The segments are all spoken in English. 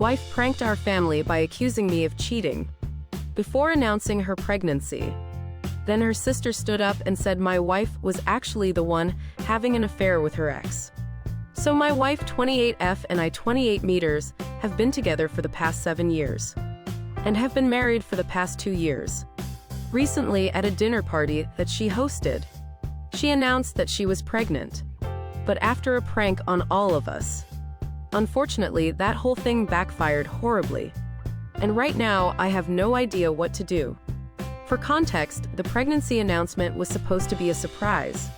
Wife pranked our family by accusing me of cheating before announcing her pregnancy. Then her sister stood up and said my wife was actually the one having an affair with her ex. So my wife 28F and I 28 meters have been together for the past 7 years and have been married for the past 2 years. Recently, at a dinner party that she hosted, she announced that she was pregnant, but after a prank on all of us. Unfortunately, that whole thing backfired horribly, and right now I have no idea what to do. For context, the pregnancy announcement was supposed to be a surprise,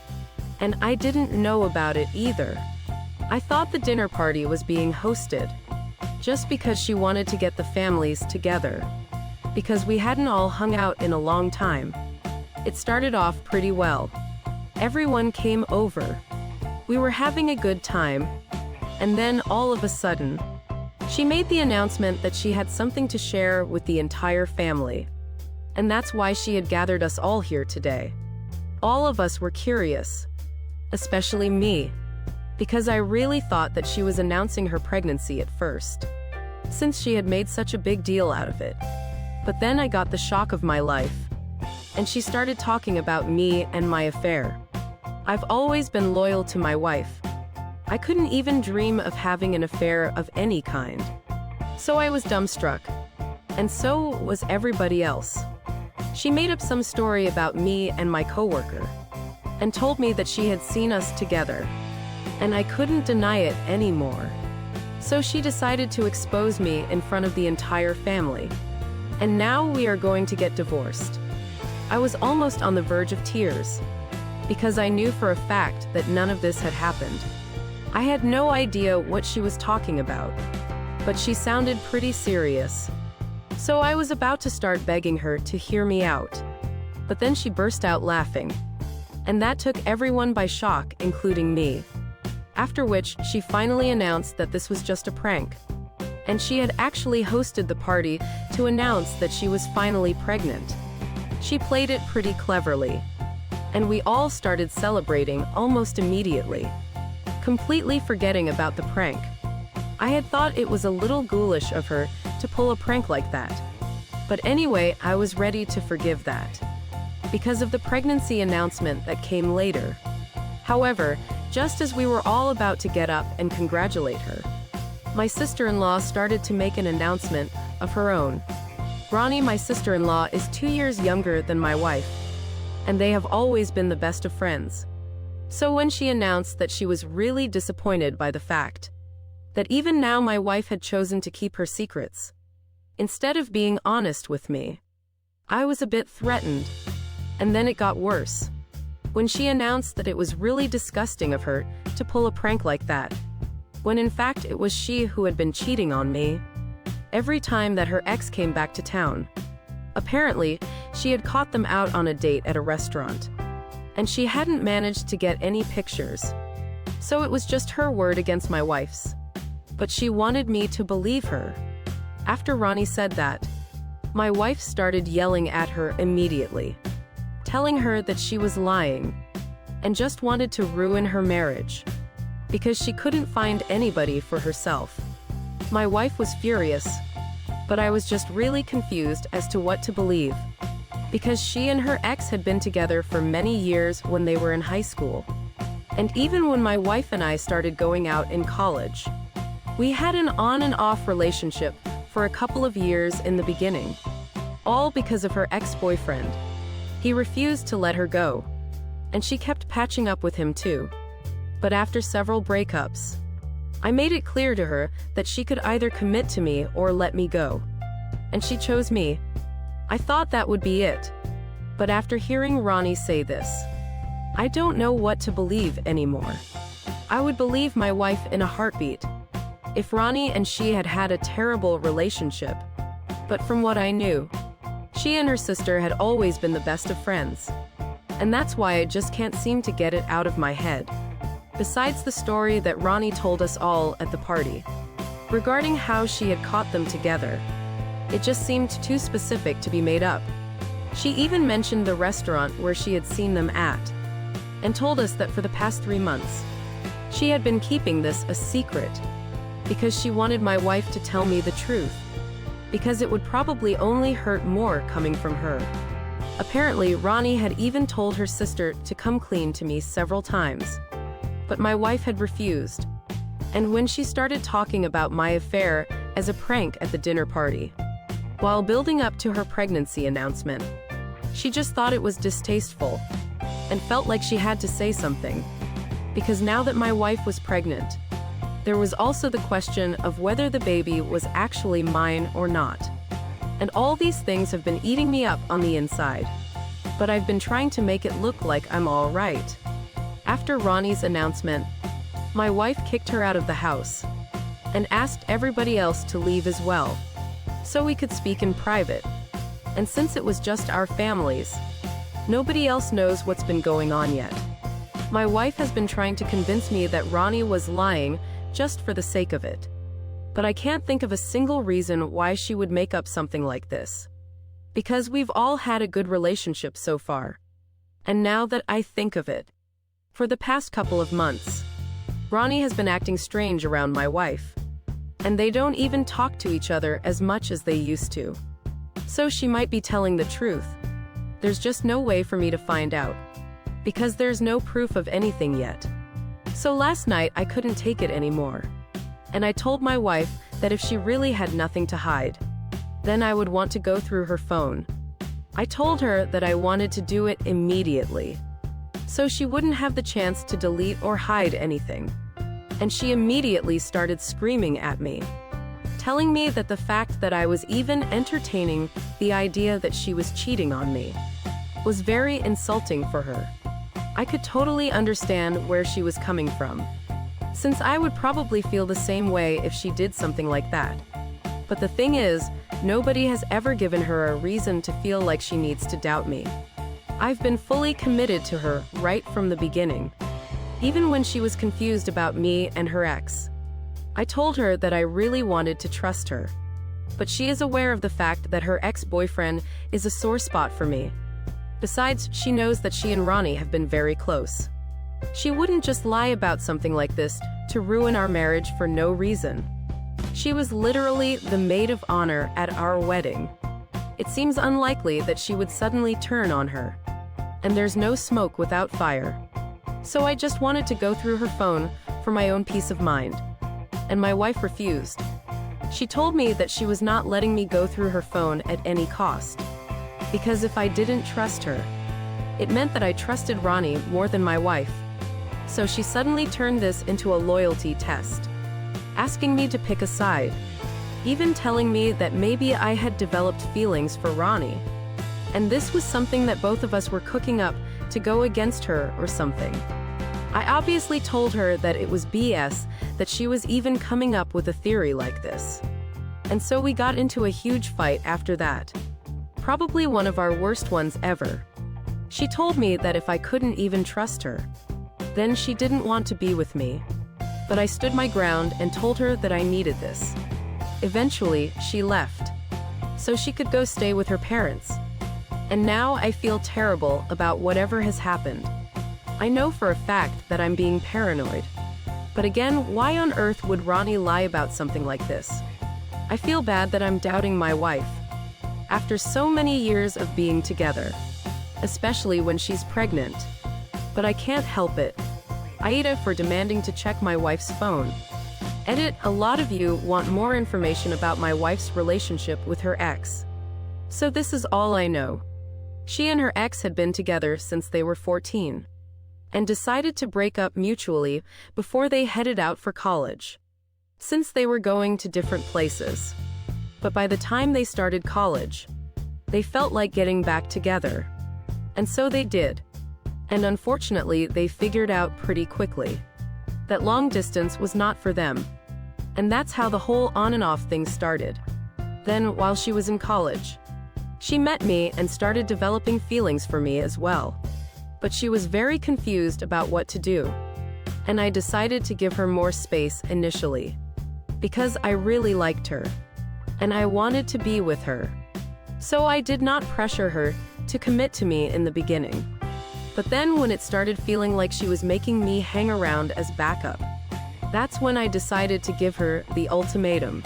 and I didn't know about it either. I thought the dinner party was being hosted just because she wanted to get the families together, because we hadn't all hung out in a long time. It started off pretty well. Everyone came over. We were having a good time, and then all of a sudden, she made the announcement that she had something to share with the entire family. And that's why she had gathered us all here today. All of us were curious, especially me, because I really thought that she was announcing her pregnancy at first, since she had made such a big deal out of it. But then I got the shock of my life, and she started talking about me and my affair. I've always been loyal to my wife. I couldn't even dream of having an affair of any kind. So I was dumbstruck, and so was everybody else. She made up some story about me and my coworker, and told me that she had seen us together, and I couldn't deny it anymore. So she decided to expose me in front of the entire family, and now we are going to get divorced. I was almost on the verge of tears, because I knew for a fact that none of this had happened. I had no idea what she was talking about, but she sounded pretty serious. So I was about to start begging her to hear me out, but then she burst out laughing, and that took everyone by shock, including me. After which, she finally announced that this was just a prank, and she had actually hosted the party to announce that she was finally pregnant. She played it pretty cleverly, and we all started celebrating almost immediately, completely forgetting about the prank. I had thought it was a little ghoulish of her to pull a prank like that. But anyway, I was ready to forgive that, because of the pregnancy announcement that came later. However, just as we were all about to get up and congratulate her, my sister-in-law started to make an announcement of her own. Ronnie, my sister-in-law, is 2 years younger than my wife, and they have always been the best of friends. So when she announced that she was really disappointed by the fact that even now my wife had chosen to keep her secrets, instead of being honest with me, I was a bit threatened. And then it got worse, when she announced that it was really disgusting of her to pull a prank like that, when in fact it was she who had been cheating on me every time that her ex came back to town. Apparently, she had caught them out on a date at a restaurant, and she hadn't managed to get any pictures, so it was just her word against my wife's. But she wanted me to believe her. After Ronnie said that, my wife started yelling at her immediately, telling her that she was lying and just wanted to ruin her marriage because she couldn't find anybody for herself. My wife was furious, but I was just really confused as to what to believe, because she and her ex had been together for many years when they were in high school, and even when my wife and I started going out in college. We had an on and off relationship for a couple of years in the beginning, all because of her ex-boyfriend. He refused to let her go, and she kept patching up with him too. But after several breakups, I made it clear to her that she could either commit to me or let me go, and she chose me. I thought that would be it, but after hearing Ronnie say this, I don't know what to believe anymore. I would believe my wife in a heartbeat if Ronnie and she had had a terrible relationship, but from what I knew, she and her sister had always been the best of friends, and that's why I just can't seem to get it out of my head. Besides the story that Ronnie told us all at the party, regarding how she had caught them together, it just seemed too specific to be made up. She even mentioned the restaurant where she had seen them at, and told us that for the past 3 months, she had been keeping this a secret. because she wanted my wife to tell me the truth, because it would probably only hurt more coming from her. Apparently, Ronnie had even told her sister to come clean to me several times, but my wife had refused. And when she started talking about my affair as a prank at the dinner party, while building up to her pregnancy announcement, she just thought it was distasteful and felt like she had to say something, because now that my wife was pregnant, there was also the question of whether the baby was actually mine or not. And all these things have been eating me up on the inside. But I've been trying to make it look like I'm all right. After Ronnie's announcement, my wife kicked her out of the house and asked everybody else to leave as well, so we could speak in private. And since it was just our families, nobody else knows what's been going on yet. My wife has been trying to convince me that Ronnie was lying just for the sake of it. But I can't think of a single reason why she would make up something like this. Because we've all had a good relationship so far. And now that I think of it, for the past couple of months, Ronnie has been acting strange around my wife. And they don't even talk to each other as much as they used to. So she might be telling the truth. There's just no way for me to find out, because there's no proof of anything yet. So last night I couldn't take it anymore. And I told my wife that if she really had nothing to hide, then I would want to go through her phone. I told her that I wanted to do it immediately, so she wouldn't have the chance to delete or hide anything. And she immediately started screaming at me, telling me that the fact that I was even entertaining the idea that she was cheating on me was very insulting for her. I could totally understand where she was coming from, since I would probably feel the same way if she did something like that. But the thing is, nobody has ever given her a reason to feel like she needs to doubt me. I've been fully committed to her right from the beginning, even when she was confused about me and her ex. I told her that I really wanted to trust her, but she is aware of the fact that her ex-boyfriend is a sore spot for me. Besides, she knows that she and Ronnie have been very close. She wouldn't just lie about something like this to ruin our marriage for no reason. She was literally the maid of honor at our wedding. It seems unlikely that she would suddenly turn on her. And there's no smoke without fire. So I just wanted to go through her phone for my own peace of mind. And my wife refused. She told me that she was not letting me go through her phone at any cost, because if I didn't trust her, it meant that I trusted Ronnie more than my wife. So she suddenly turned this into a loyalty test, asking me to pick a side, even telling me that maybe I had developed feelings for Ronnie. And this was something that both of us were cooking up to go against her or something. I obviously told her that it was BS that she was even coming up with a theory like this. And so we got into a huge fight after that. Probably one of our worst ones ever. She told me that if I couldn't even trust her, then she didn't want to be with me. But I stood my ground and told her that I needed this. Eventually, she left, so she could go stay with her parents. And now I feel terrible about whatever has happened. I know for a fact that I'm being paranoid. But again, why on earth would Ronnie lie about something like this? I feel bad that I'm doubting my wife. After so many years of being together, especially when she's pregnant. But I can't help it. Aida for demanding to check my wife's phone. Edit, a lot of you want more information about my wife's relationship with her ex. So this is all I know. She and her ex had been together since they were 14, and decided to break up mutually before they headed out for college, since they were going to different places. But by the time they started college, they felt like getting back together. And so they did. And unfortunately, they figured out pretty quickly that long distance was not for them. And that's how the whole on and off thing started. Then, while she was in college, she met me and started developing feelings for me as well. But she was very confused about what to do. And I decided to give her more space initially, because I really liked her. And I wanted to be with her. So I did not pressure her to commit to me in the beginning. But then when it started feeling like she was making me hang around as backup, That's when I decided to give her the ultimatum.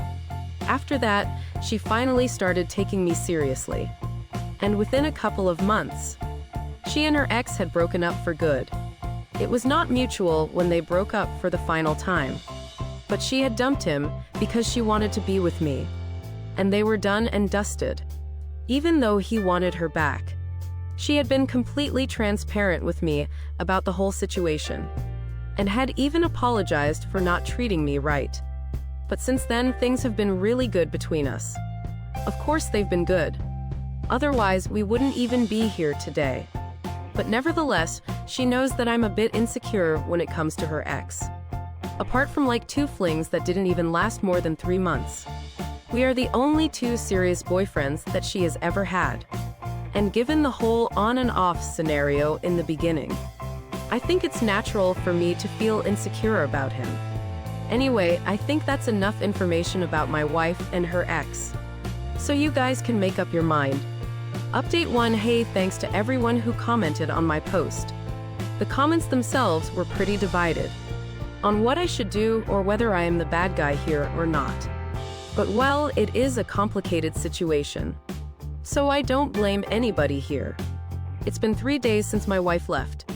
After that, she finally started taking me seriously. And within a couple of months, she and her ex had broken up for good. It was not mutual when they broke up for the final time. But she had dumped him because she wanted to be with me. And they were done and dusted. Even though he wanted her back. She had been completely transparent with me about the whole situation. And had even apologized for not treating me right. But since then, things have been really good between us. Of course they've been good. Otherwise, we wouldn't even be here today. But nevertheless, she knows that I'm a bit insecure when it comes to her ex. Apart from like 2 flings that didn't even last more than 3 months. We are the only 2 serious boyfriends that she has ever had. And given the whole on and off scenario in the beginning, I think it's natural for me to feel insecure about him. Anyway, I think that's enough information about my wife and her ex. So you guys can make up your mind. Update 1. Hey, thanks to everyone who commented on my post. The comments themselves were pretty divided on what I should do or whether I am the bad guy here or not. But well, it is a complicated situation. So I don't blame anybody here. It's been 3 days since my wife left.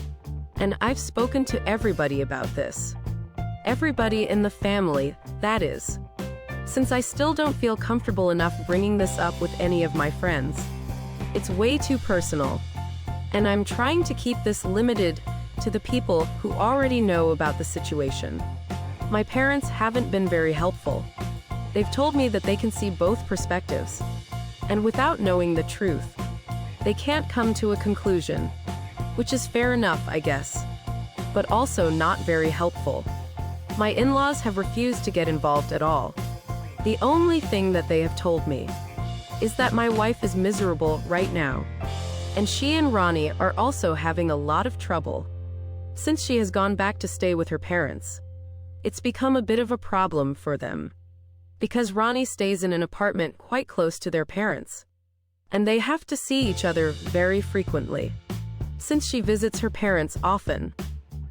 And I've spoken to everybody about this. Everybody in the family, that is. Since I still don't feel comfortable enough bringing this up with any of my friends. It's way too personal. And I'm trying to keep this limited to the people who already know about the situation. My parents haven't been very helpful. They've told me that they can see both perspectives. And without knowing the truth, they can't come to a conclusion. Which is fair enough, I guess. But also not very helpful. My in-laws have refused to get involved at all. The only thing that they have told me is that my wife is miserable right now. And she and Ronnie are also having a lot of trouble. Since she has gone back to stay with her parents, it's become a bit of a problem for them. Because Ronnie stays in an apartment quite close to their parents. And they have to see each other very frequently. Since she visits her parents often.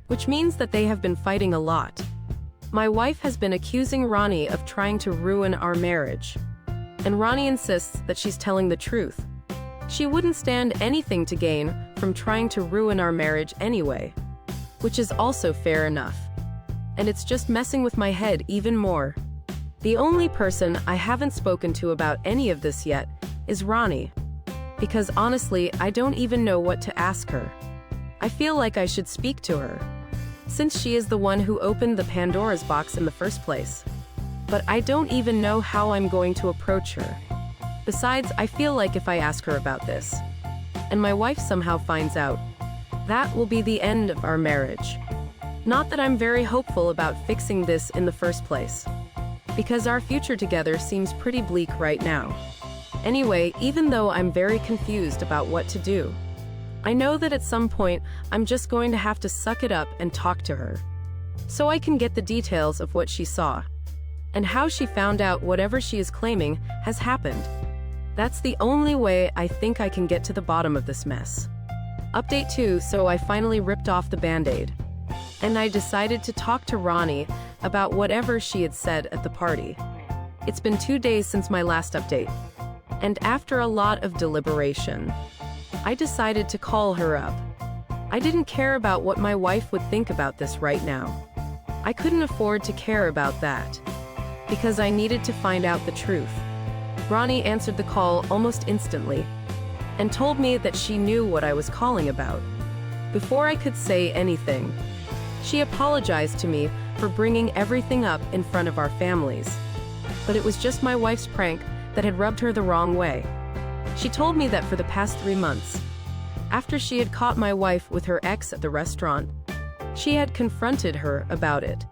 Which means that they have been fighting a lot. My wife has been accusing Ronnie of trying to ruin our marriage. And Ronnie insists that she's telling the truth. She wouldn't stand anything to gain from trying to ruin our marriage anyway. Which is also fair enough. And it's just messing with my head even more. The only person I haven't spoken to about any of this yet is Ronnie. Because honestly, I don't even know what to ask her. I feel like I should speak to her. Since she is the one who opened the Pandora's box in the first place. But I don't even know how I'm going to approach her. Besides, I feel like if I ask her about this, and my wife somehow finds out, that will be the end of our marriage. Not that I'm very hopeful about fixing this in the first place. Because our future together seems pretty bleak right now. Anyway, even though I'm very confused about what to do, I know that at some point, I'm just going to have to suck it up and talk to her. So I can get the details of what she saw. And how she found out whatever she is claiming has happened. That's the only way I think I can get to the bottom of this mess. Update 2. So I finally ripped off the band-aid. And I decided to talk to Ronnie about whatever she had said at the party. It's been 2 days since my last update. And after a lot of deliberation, I decided to call her up. I didn't care about what my wife would think about this right now. I couldn't afford to care about that. Because I needed to find out the truth. Ronnie answered the call almost instantly. And told me that she knew what I was calling about. Before I could say anything, she apologized to me for bringing everything up in front of our families. But it was just my wife's prank that had rubbed her the wrong way. She told me that for the past 3 months, after she had caught my wife with her ex at the restaurant, she had confronted her about it.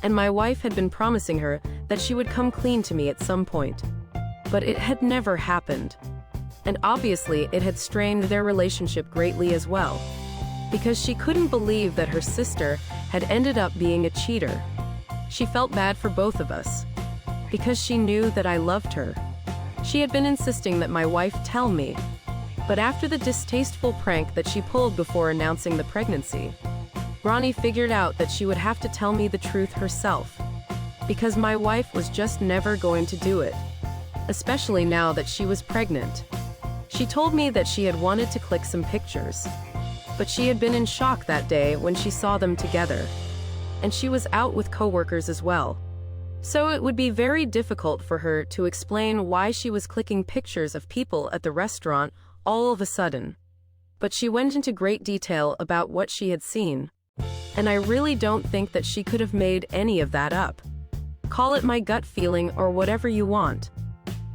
And my wife had been promising her that she would come clean to me at some point. But it had never happened. And obviously it had strained their relationship greatly as well. Because she couldn't believe that her sister had ended up being a cheater. She felt bad for both of us. Because she knew that I loved her. She had been insisting that my wife tell me. But after the distasteful prank that she pulled before announcing the pregnancy, Ronnie figured out that she would have to tell me the truth herself, because my wife was just never going to do it, especially now that she was pregnant. She told me that she had wanted to click some pictures, but she had been in shock that day when she saw them together, and she was out with coworkers as well. So it would be very difficult for her to explain why she was clicking pictures of people at the restaurant all of a sudden. But she went into great detail about what she had seen, and I really don't think that she could have made any of that up. Call it my gut feeling or whatever you want.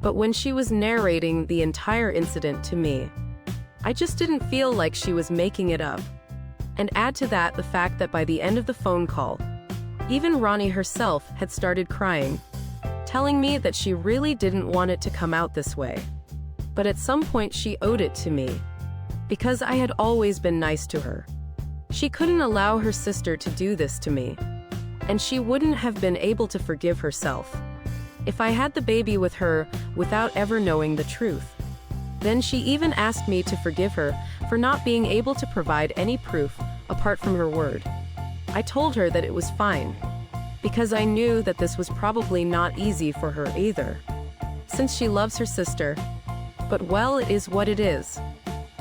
But when she was narrating the entire incident to me, I just didn't feel like she was making it up. And add to that the fact that by the end of the phone call, even Ronnie herself had started crying, telling me that she really didn't want it to come out this way. But at some point she owed it to me, because I had always been nice to her. She couldn't allow her sister to do this to me, and she wouldn't have been able to forgive herself if I had the baby with her without ever knowing the truth. Then she even asked me to forgive her for not being able to provide any proof apart from her word. I told her that it was fine, because I knew that this was probably not easy for her either, since she loves her sister. But well, it is what it is,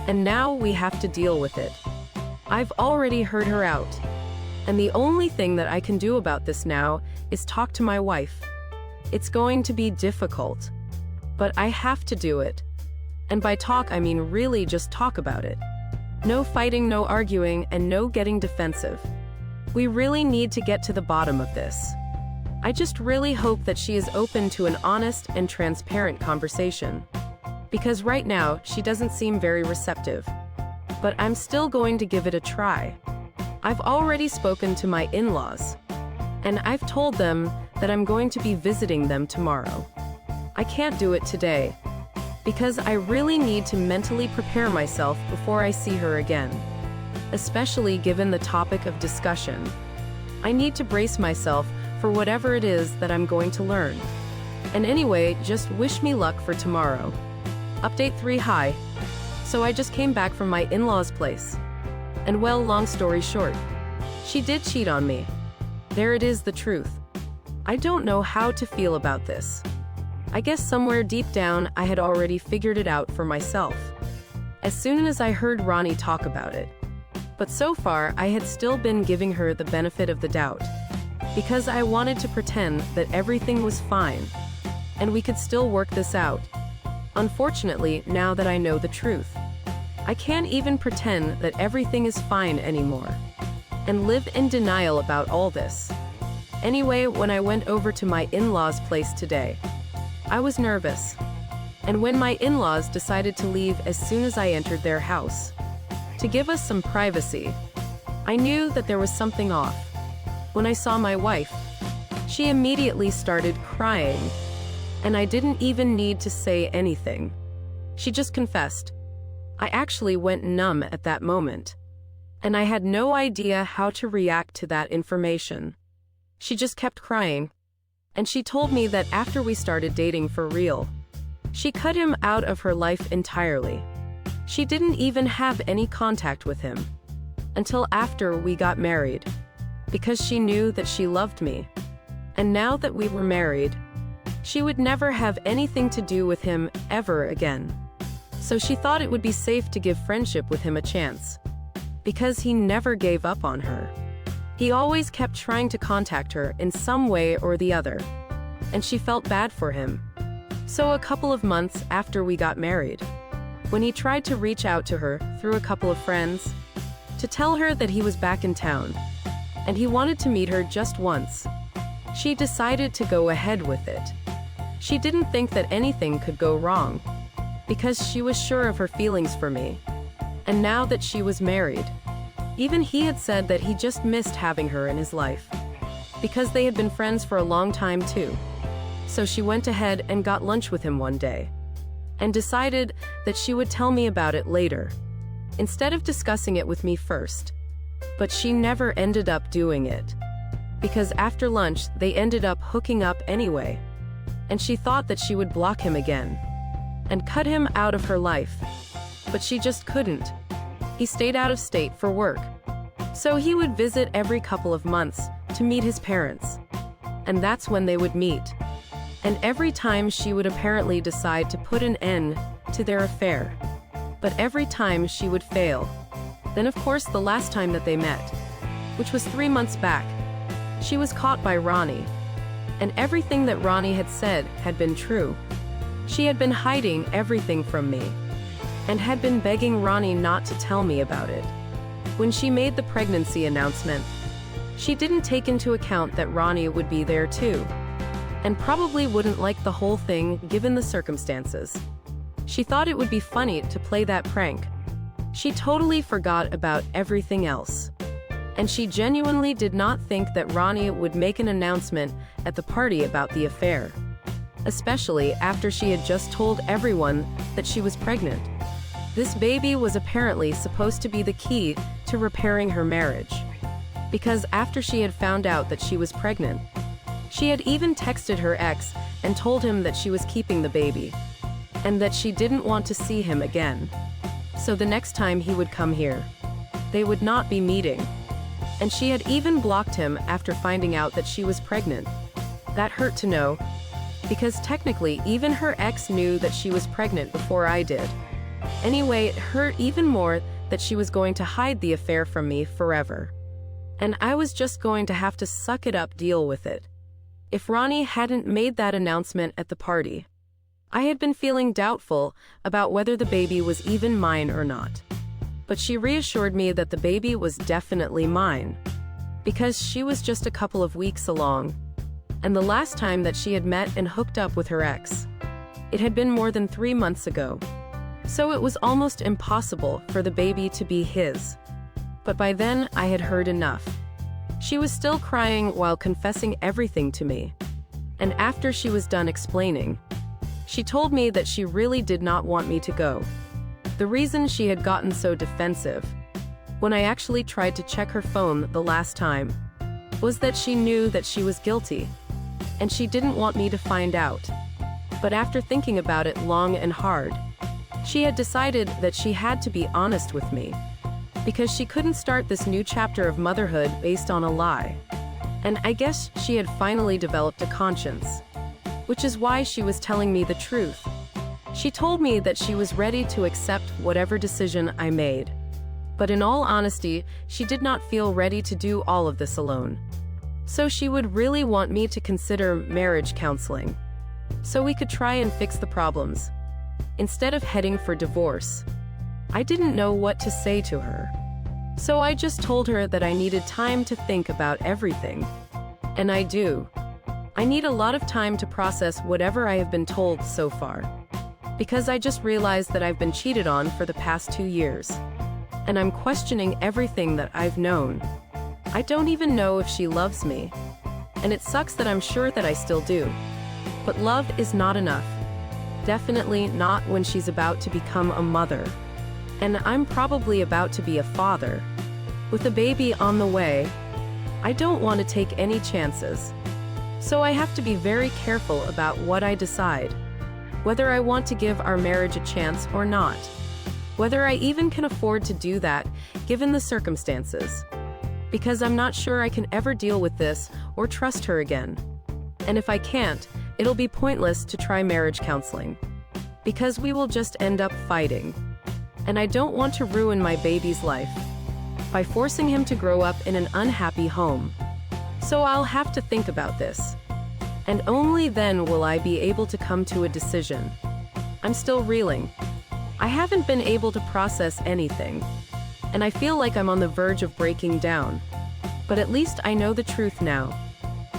and now we have to deal with it. I've already heard her out, and the only thing that I can do about this now is talk to my wife. It's going to be difficult, but I have to do it. And by talk, I mean really just talk about it. No fighting, no arguing, and no getting defensive. We really need to get to the bottom of this. I just really hope that she is open to an honest and transparent conversation, because right now she doesn't seem very receptive. But I'm still going to give it a try. I've already spoken to my in-laws, and I've told them that I'm going to be visiting them tomorrow. I can't do it today, because I really need to mentally prepare myself before I see her again, especially given the topic of discussion. I need to brace myself for whatever it is that I'm going to learn. And anyway, just wish me luck for tomorrow. Update 3. Hi. So I just came back from my in-laws' place. And well, long story short, she did cheat on me. There it is, the truth. I don't know how to feel about this. I guess somewhere deep down I had already figured it out for myself, as soon as I heard Ronnie talk about it. But so far I had still been giving her the benefit of the doubt, because I wanted to pretend that everything was fine, and we could still work this out. Unfortunately, now that I know the truth, I can't even pretend that everything is fine anymore, and live in denial about all this. Anyway, when I went over to my in-laws' place today, I was nervous. And when my in-laws decided to leave as soon as I entered their house, to give us some privacy, I knew that there was something off. When I saw my wife, she immediately started crying, and I didn't even need to say anything. She just confessed. I actually went numb at that moment, and I had no idea how to react to that information. She just kept crying, and she told me that after we started dating for real, she cut him out of her life entirely. She didn't even have any contact with him until after we got married, because she knew that she loved me. And now that we were married, she would never have anything to do with him ever again. So she thought it would be safe to give friendship with him a chance, because he never gave up on her. He always kept trying to contact her in some way or the other, and she felt bad for him. So a couple of months after we got married, when he tried to reach out to her through a couple of friends to tell her that he was back in town, and he wanted to meet her just once, she decided to go ahead with it. She didn't think that anything could go wrong, because she was sure of her feelings for me. And now that she was married, even he had said that he just missed having her in his life, because they had been friends for a long time too. So she went ahead and got lunch with him one day, and decided that she would tell me about it later, instead of discussing it with me first. But she never ended up doing it, because after lunch they ended up hooking up anyway, and she thought that she would block him again, and cut him out of her life. But she just couldn't. He stayed out of state for work, So he would visit every couple of months to meet his parents. And that's when they would meet. And every time she would apparently decide to put an end to their affair. But every time she would fail. Then of course the last time that they met, which was 3 months back, she was caught by Ronnie. And everything that Ronnie had said had been true. She had been hiding everything from me. And had been begging Ronnie not to tell me about it. When she made the pregnancy announcement, she didn't take into account that Ronnie would be there too. And probably wouldn't like the whole thing given the circumstances. She thought it would be funny to play that prank. She totally forgot about everything else. And she genuinely did not think that Ronnie would make an announcement at the party about the affair. Especially after she had just told everyone that she was pregnant. This baby was apparently supposed to be the key to repairing her marriage. Because after she had found out that she was pregnant, she had even texted her ex and told him that she was keeping the baby. And that she didn't want to see him again. So the next time he would come here, they would not be meeting. And she had even blocked him after finding out that she was pregnant. That hurt to know, because technically even her ex knew that she was pregnant before I did. Anyway, it hurt even more that she was going to hide the affair from me forever. And I was just going to have to suck it up, deal with it. If Ronnie hadn't made that announcement at the party, I had been feeling doubtful about whether the baby was even mine or not. But she reassured me that the baby was definitely mine, because she was just a couple of weeks along, and the last time that she had met and hooked up with her ex, it had been more than 3 months ago. So it was almost impossible for the baby to be his. But by then, I had heard enough. She was still crying while confessing everything to me. And after she was done explaining, she told me that she really did not want me to go. The reason she had gotten so defensive, when I actually tried to check her phone the last time, was that she knew that she was guilty, and she didn't want me to find out. But after thinking about it long and hard, she had decided that she had to be honest with me, because she couldn't start this new chapter of motherhood based on a lie. And I guess she had finally developed a conscience, which is why she was telling me the truth. She told me that she was ready to accept whatever decision I made. But in all honesty, she did not feel ready to do all of this alone. So she would really want me to consider marriage counseling, so we could try and fix the problems, instead of heading for divorce. I didn't know what to say to her. So I just told her that I needed time to think about everything. And I do. I need a lot of time to process whatever I have been told so far. Because I just realized that I've been cheated on for the past 2 years. And I'm questioning everything that I've known. I don't even know if she loves me. And it sucks that I'm sure that I still do. But love is not enough. Definitely not when she's about to become a mother. And I'm probably about to be a father. With a baby on the way, I don't want to take any chances. So I have to be very careful about what I decide. Whether I want to give our marriage a chance or not. Whether I even can afford to do that, given the circumstances. Because I'm not sure I can ever deal with this or trust her again. And if I can't, it'll be pointless to try marriage counseling. Because we will just end up fighting. And I don't want to ruin my baby's life by forcing him to grow up in an unhappy home. So I'll have to think about this. And only then will I be able to come to a decision. I'm still reeling. I haven't been able to process anything. And I feel like I'm on the verge of breaking down. But at least I know the truth now.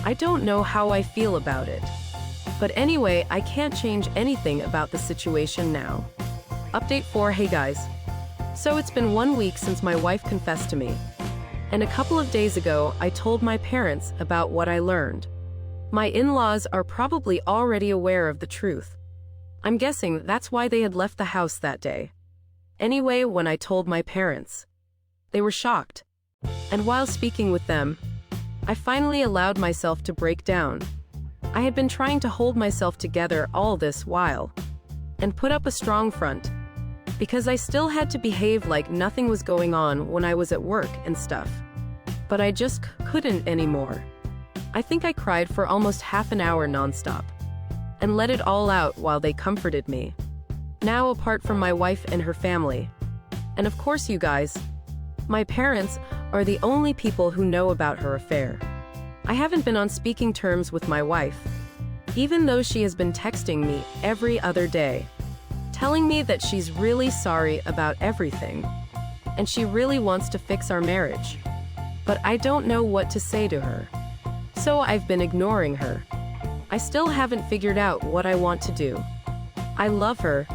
I don't know how I feel about it. But anyway, I can't change anything about the situation now. Update 4. Hey guys. So it's been 1 week since my wife confessed to me. And a couple of days ago, I told my parents about what I learned. My in-laws are probably already aware of the truth. I'm guessing that's why they had left the house that day. Anyway, when I told my parents, they were shocked. And while speaking with them, I finally allowed myself to break down. I had been trying to hold myself together all this while, and put up a strong front. because I still had to behave like nothing was going on when I was at work and stuff. But I just couldn't anymore. I think I cried for almost half an hour nonstop and let it all out while they comforted me. Now, apart from my wife and her family, and of course you guys, my parents are the only people who know about her affair. I haven't been on speaking terms with my wife, even though she has been texting me every other day, telling me that she's really sorry about everything, and she really wants to fix our marriage. But I don't know what to say to her. So I've been ignoring her. I still haven't figured out what I want to do. I love her,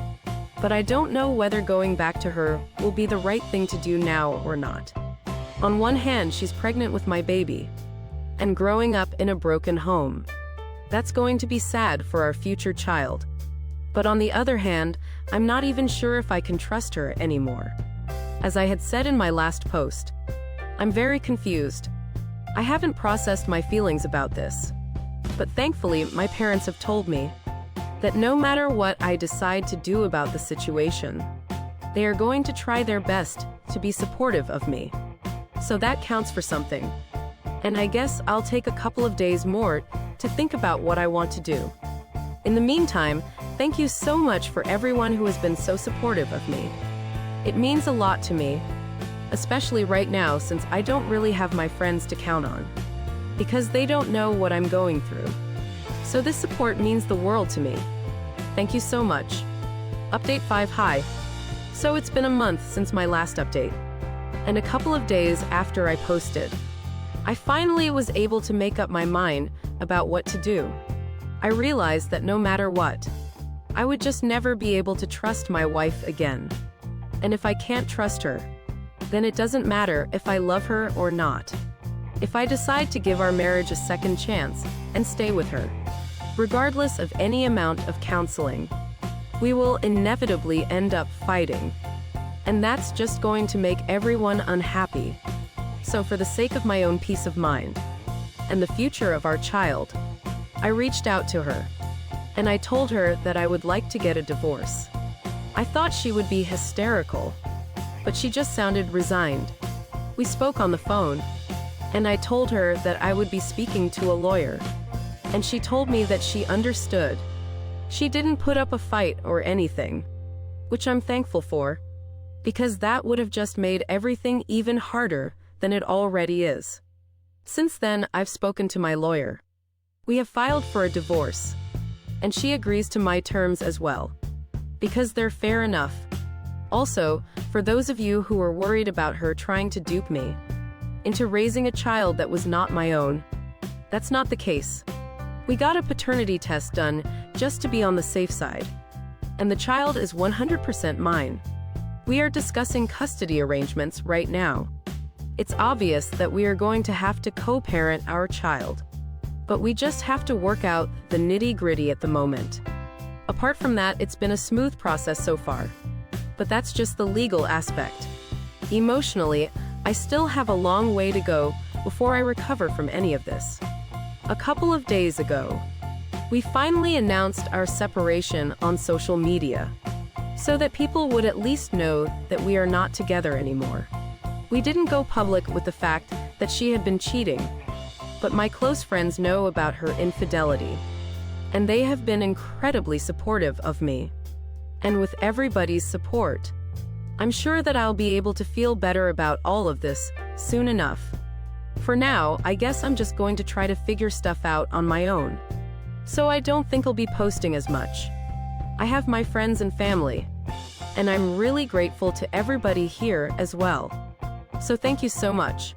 but I don't know whether going back to her will be the right thing to do now or not. On one hand, she's pregnant with my baby and growing up in a broken home. That's going to be sad for our future child. But on the other hand, I'm not even sure if I can trust her anymore. As I had said in my last post, I'm very confused. I haven't processed my feelings about this. But thankfully, my parents have told me that no matter what I decide to do about the situation, they are going to try their best to be supportive of me. So that counts for something. And I guess I'll take a couple of days more to think about what I want to do. In the meantime, thank you so much for everyone who has been so supportive of me. It means a lot to me, especially right now since I don't really have my friends to count on, because they don't know what I'm going through. So this support means the world to me. Thank you so much. Update 5. Hi. So it's been a month since my last update, and a couple of days after I posted, I finally was able to make up my mind about what to do. I realized that no matter what, I would just never be able to trust my wife again. And if I can't trust her, then it doesn't matter if I love her or not. If I decide to give our marriage a second chance and stay with her, regardless of any amount of counseling, we will inevitably end up fighting. And that's just going to make everyone unhappy. So for the sake of my own peace of mind and the future of our child, I reached out to her, and I told her that I would like to get a divorce. I thought she would be hysterical, but she just sounded resigned. We spoke on the phone, and I told her that I would be speaking to a lawyer, and she told me that she understood. She didn't put up a fight or anything, which I'm thankful for, because that would have just made everything even harder than it already is. Since then, I've spoken to my lawyer. We have filed for a divorce, and she agrees to my terms as well, because they're fair enough. Also, for those of you who are worried about her trying to dupe me into raising a child that was not my own, that's not the case. We got a paternity test done just to be on the safe side, and the child is 100% mine. We are discussing custody arrangements right now. It's obvious that we are going to have to co-parent our child, but we just have to work out the nitty-gritty at the moment. Apart from that, it's been a smooth process so far. But that's just the legal aspect. Emotionally, I still have a long way to go before I recover from any of this. A couple of days ago, we finally announced our separation on social media, so that people would at least know that we are not together anymore. We didn't go public with the fact that she had been cheating, but my close friends know about her infidelity, and they have been incredibly supportive of me. And with everybody's support, I'm sure that I'll be able to feel better about all of this soon enough. For now, I guess I'm just going to try to figure stuff out on my own. So I don't think I'll be posting as much. I have my friends and family, and I'm really grateful to everybody here as well. So thank you so much.